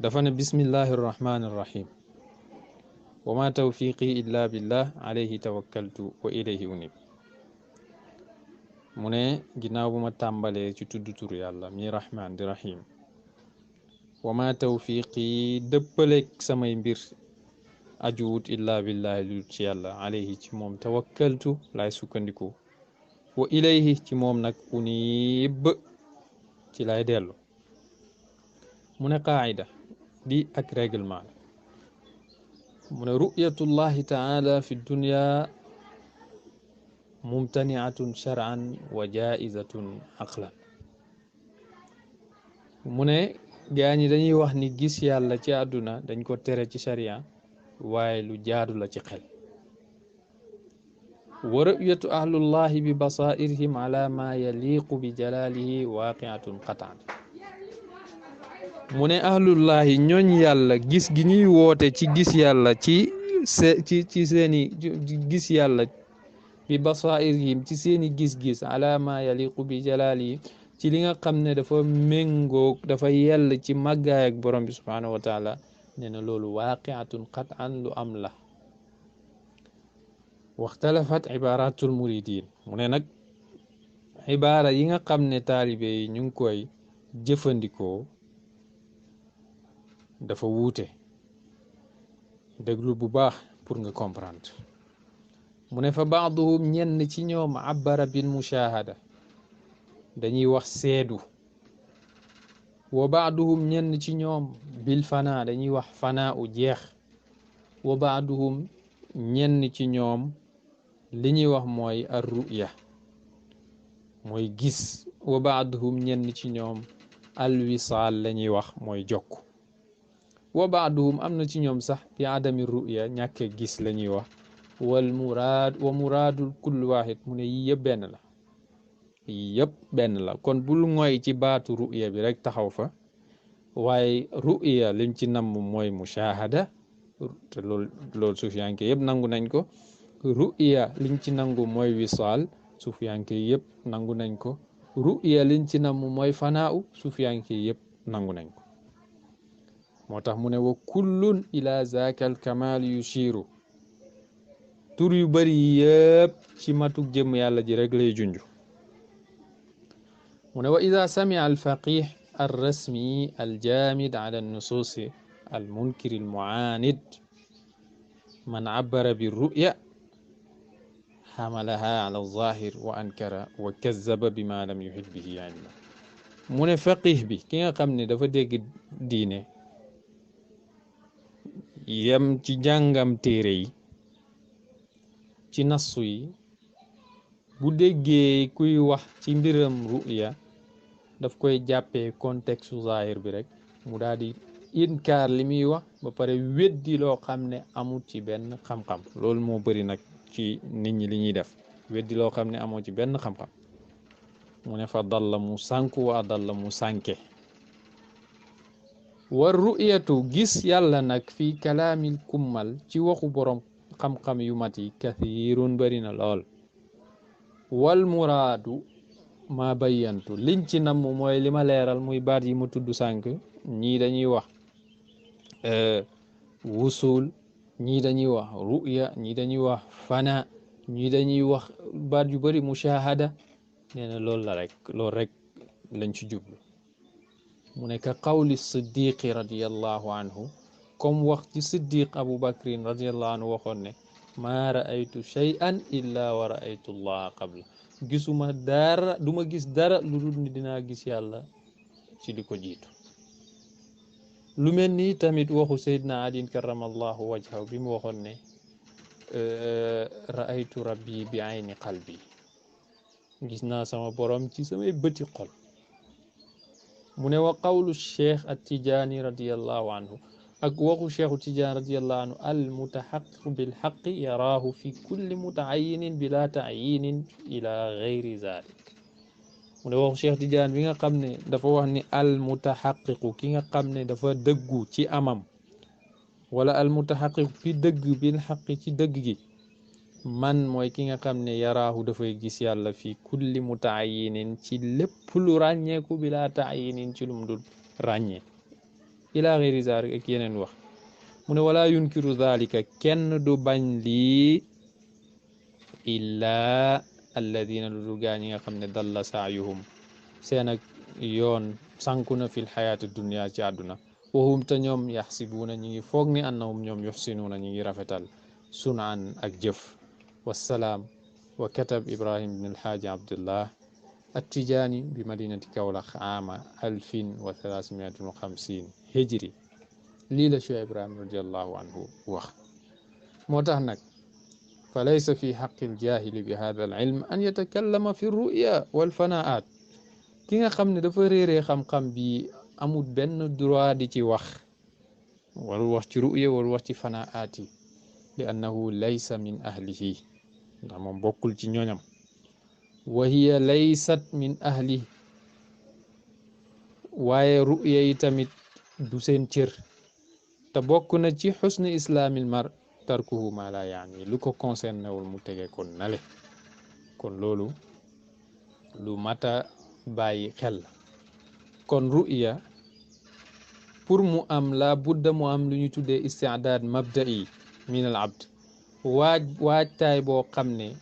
dafa ne bismillahi irrahmani irrahim wa ma tawfiqi illa billah alayhi tawakkaltu wa ilayhi unib mu ne ginnaaw bu ma tàmbalee ci tudd tur yàlla mi rahman di rahim wa ma tawfiqi dëppaleeg samay mbir ajuwut illa billahi lu ci yàlla alayhi ci moom tawakkaltu laay sukkandiku wa ilayhi ci moom nag unib ci lay dellu mu ne qaayida di ak règlement mu ne ru'yatullahi taala fi dunya mumtaniatun shar'an wa jaizatun aqlan mu ne gaa ñi dañuy wax ni gis yàlla ci àdduna dañ ko tere ci sharia waaye lu jaadu la ci xel wa ru'yatu ahlullahi bi basairihim ala ma yaliqu bi jalalihi waqi'atun qat'an mu ne ahlullahi ñooñ yàlla gis gi ñuy woote ci gis yàlla ci seeni gis yàlla bi basairihim ci seeni gis-gis ala ma yaliqu bi jalalihi ci li nga xam ne dafa méngoog dafa yell ci màggaay ak borom bi subhanahu wa taala nee na loolu waqi'atun qat'an lu am la waxtalafat ibaratul muridin mu ne nag ibaara yi nga xam ne taalibe yi ñu ngi koy jëfandikoo dafa wuute déglu bu baax pour nga comprendre mu ne fa baaduhum ñenn ci ñoom abbara bil mushahada dañuy wax seedu wa baaduhum ñenn ci ñoom bil fana dañuy wax fana u jeex wa baaduhum ñenn ci ñoom li ñuy wax mooy ar ru'ya mooy gis wa baaduhum ñenn ci ñoom al wisaal la ñuy wax mooy jokk wa baaduhum am na ci ñoom sax bi adami ru'ya ñàkke gis la ñuy wax wal muraad wa muraadul kull waahid mu ne yii yëpp benn la yii yëpp benn la kon bul ngoy ci baatu ru'ya bi rek taxaw fa waaye ru'ya liñ ci namm mooy mushahada te loolu sufiyanke yëpp nangu nañ ko ru'ya liñ ci nangu mooy wisaal sufiyanke yëpp nangu nañ ko ru'ya liñ ci namm mooy fanaaw sufiyanke yëpp nangu nañ ko moo tax mu ne wa kullun ila zaaka al kamal yushiru tur yu bari yëpp ci matuk jëm yàlla ji rek lay junj mu ne wa ida samia al faqih al rasmi al jamid ala nusus al munkir al muanid man abbara bi ru'ya xamalaha ala zahir wa ankara wa kazzaba bima lam yuhit bihi ilma mu ne faqih bi ki nga xam ne dafa dégg diine yem ci jàngam téere yi ci nassu yi bu déggee kuy wax ci mbiram ru'ya daf koy jàppee contexte zahir bi rek mu daal di inkaar li muy wax ba pare weddi loo xam ne amul ci benn xam-xam loolu moo bëri nag ci nit ñi li ñuy def weddi loo xam ne amoo ci benn xam-xam mu ne fa dalla mu sànku wa dalla mu sànke war ru'yatu gis yàlla nag fii kalaamil kummal ci waxu borom xam-xam yu mat yi kathirun bëri na lool wal muraadu ma bayyantu liñ ci namm mooy li ma leeral muy baat yi mu tudd sànk ñii dañuy wax wusul ñii dañuy wax ru'ya ñii dañuy wax fana ñii dañuy wax baat yu bëri mushahada nee na loolu la rek loolu rek lañ ci jublu mu ne ka qawli siddiqi radiallahu anhu comme wax ci siddiq abu bakrin radiallahu anhu waxoon ne maa ra'aytu shay'an illa wa ra'aytu allaha qabla gisuma dara duma gis dara lu dul ni dinaa gis yàlla ci li ko jiitu lu mel ni tamit waxu sayyidina ali karamallahu wajhahu bi mu waxoon ne ra'aytu rabbi bi ayni qalbi gis naa sama borom ci samay bëti xol mu ne wa qawlu cheikh at-Tijaani radiyallahu anhu ak waxu cheikhu Tijaan radiyallahu anhu al mutaxaqiqu bil xaqi yaraahu fi kulli mutaayinin bila taayinin ila gayri zalik mu ne waxu cheikh Tijaan bi nga xam ne dafa wax ni al mutaxaqiqu ki nga xam ne dafa dëggu ci amam wala al mutaxaqiqu fi dëgg bil xaqi ci dëgg gi man mooy ki nga xam ne yaraahu dafay gis yàlla fi kulli mutaayinin ci lépp lu ràññeeku bila taayinin ci lum dul ràññee ila ghairi zalik ak yeneen wax mu ne wala yunkiru dhalika kenn du bañ lii illa alladina lu gaa ñi nga xam ne dalla saayuhum seen ak yoon sànku na fil xayaati dunia ci àdduna wahum te ñoom yaxsibuuna ñi ngi foog ni annahum ñoom yuxsinuuna ñi ngi rafetal sunaan ak jëf wassalaam wa katab ibrahim ibn alxaaji abdullah attijaani bi madinati kawlax aama 1350 hijri lii la Cheikh Ibrahim radiallahu anhu wax moo tax nag fa laysa fi xaqi aljahili bi hada alilm an yatakallama fi ruya walfanaat ki nga xam ne dafa réeree xam-xam bi amul benn droit di ci wax warul wax ci ruya warul wax ci fanaat yi li annahu laysa min ahlihi ndax moom bokkul ci ñoñam wa hiya laysat min ahli waaye ruya yi tamit du seen cër te bokk na ci xusni islaamil mar tarkuhu ma la yaani lu ko concerné wul mu tege kon nale kon loolu lu mata bàyyi xel kon ruya pour mu am la budda mu am lu ñu tuddee istidaad mabda'i min al abd waajtaay boo xam ne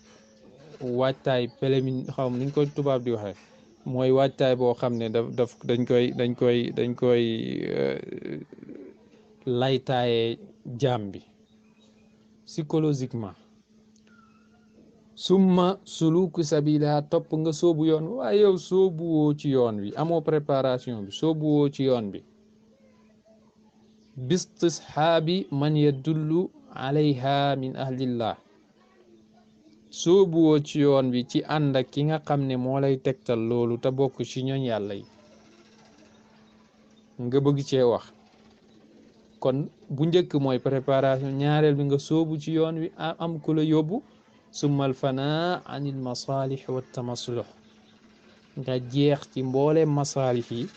waajtaay préliminaire xaw ma niñ koy tubaab di waxee mooy waajtaay boo xam ne dañ koy laytaaye jaam bi psychologiquement summa suluku sabila topp nga soobu yoon waaye yow soobuwoo ci yoon wi amoo préparation bi soobuwoo ci yoon bi bistisxaabi man yadullu alayha min ahlillah soobuwoo ci yoon bi ci ànd ak ki nga xam ne moo lay tegtal loolu te bokk ci ñooñ yàlla yi nga bëgg cee wax kon bu njëkk mooy préparation ñaareel bi nga soobu ci yoon wi am ku la yóbbu summa alfana an il masalih wa tamasluh nga jeex ci mboole masalih yi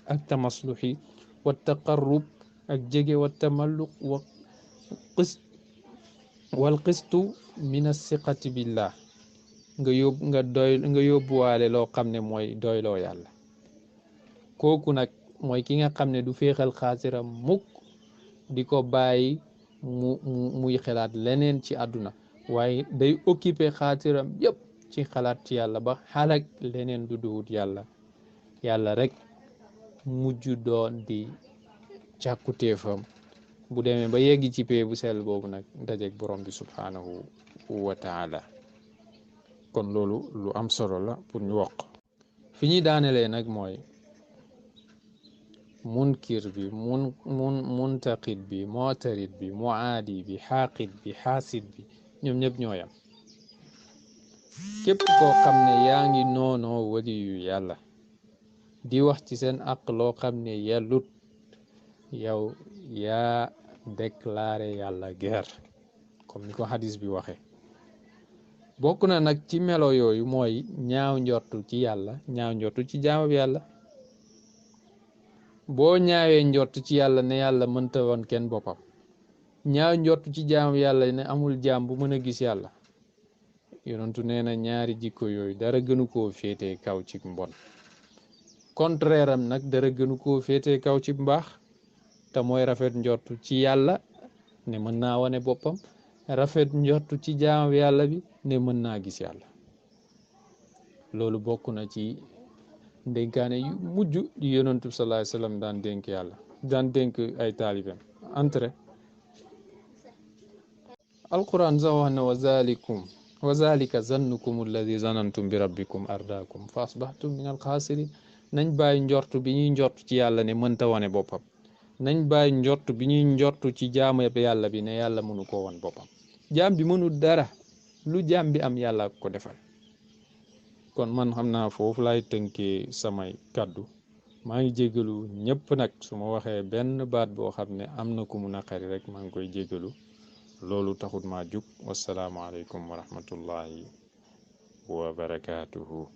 ak tamasluh yi wa taqarrub ak jege wa tamalluq wa qist wal qistu min as-siqati billah nga yóbbuwaale loo xam ne mooy doyloo yàlla kooku nag mooy ki nga xam ne du féexal xaasiram mukk di ko bàyyi muy xalaat leneen ci àdduna waaye day occupé xaatiram yëpp ci xalaat ci yàlla ba xalak leneen du duwut yàlla rek mujj doon di càkkutéefam bu demee ba yeggi ci pee bu sell boobu nag dajeek borom bi subhanahu wa taala kon loolu lu am solo la pour ñu wax fi ñuy daanelee nag mooy munkir bi muntaqid bi mootarid bi muaadi bi xaaqid bi xaasid bi ñoom ñëpp ñooyam képp koo xam ne yaa ngi noonoo wali yu yàlla di wax ci seen àq loo xam ne yellut yow yaa déclaré yàlla guerre comme ni ko hadis bi waxe bokk na nag ci melo yooyu mooy ñaaw njortu ci yàlla ñaaw njortu ci jaamab yàlla boo ñaawee njortu ci yàlla ne yàlla mënta woon kenn boppam ñaaw njortu ci jaamab yàlla ne amul jaam bu mën a gis yàlla yonentu nee na ñaari jikko yooyu dara gënu koo féetee kaw ci mbon contraire am nag dara gënu koo féetee kaw ci mbaax te mooy rafet njortu ci yàlla ne mën naa wane boppam rafet njortu ci jaamab yàlla bi ne mën naa gis yàlla loolu bokk na ci ndénkaane yu mujj di yonentu sallallahu alayhi wasallam daan dénk yàlla daan dénk ay taalibeem entre alquran sax wax ne wa zalika zannukum alladi zanantum bi rabbikum ardaakum fa asbahtum min alxaasirin nañ bàyyi njortu bi ñuy njortu ci yàlla ne mënta wane boppam nañ bàyyi njortu bi ñuy njortu ci jaamu yàlla bi ne yàlla mënu ko woon boppam jaam bi mënu dara lu jaam bi am yàlla ko defal kon man xam naa foofu laay tënkee samay kàddu maa ngi jégalu ñëpp nag su ma waxee benn baat boo xam ne am na ku mu naqari rek maa ngi koy jégalu loolu taxut maa jug wasalaamualeykum wa rahmatullahi wa barakaatuhu